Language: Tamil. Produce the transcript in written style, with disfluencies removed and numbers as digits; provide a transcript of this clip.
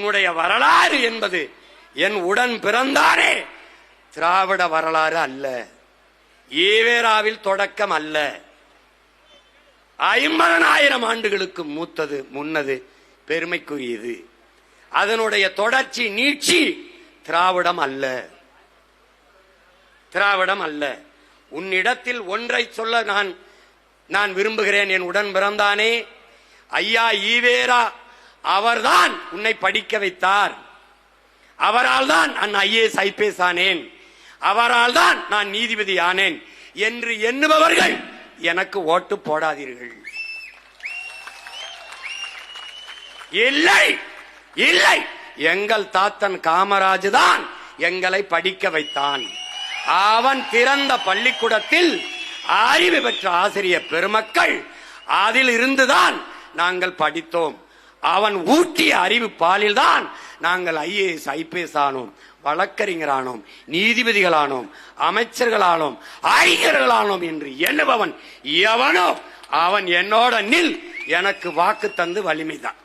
உன்னுடைய வரலாறு என்பது என் உடன் பிறந்தானே திராவிட வரலாறு அல்ல, ஈவேராவில் தொடக்கம் அல்ல, 50,000 ஆண்டுகளுக்கு மூத்தது, முன்னது, பெருமைக்குரியது. அதனுடைய தொடர்ச்சி நீட்சி திராவிடம் அல்ல, திராவிடம் அல்ல. உன்னிடத்தில் ஒன்றை சொல்ல நான் விரும்புகிறேன். என் உடன் பிறந்தானே ஐயா ஈவேரா, அவர்தான் உன்னை படிக்க வைத்தார். அவரால் தான் நான் IAS IPS ஆனேன், அவரால் தான் நான் நீதிபதி ஆனேன் என்று எண்ணுபவர்கள் எனக்கு ஓட்டு போடாதீர்கள். இல்லை இல்லை, எங்கள் தாத்தன் காமராஜ் தான் எங்களை படிக்க வைத்தான். அவன் திறந்த பள்ளிக்கூடத்தில் அறிவு பெற்ற ஆசிரியர் பெருமக்கள், அதில் இருந்துதான் நாங்கள் படித்தோம். அவன் ஊட்டிய அறிவு பாலில்தான் நாங்கள் IAS IPS ஆனோம், வழக்கறிஞரானோம், நீதிபதிகளானோம், அமைச்சர்களானோம், அறிஞர்களானோம் என்று எண்ணுபவன் எவனோ அவன் என்னோட நில், எனக்கு வாக்கு தந்து வலிமைதான்.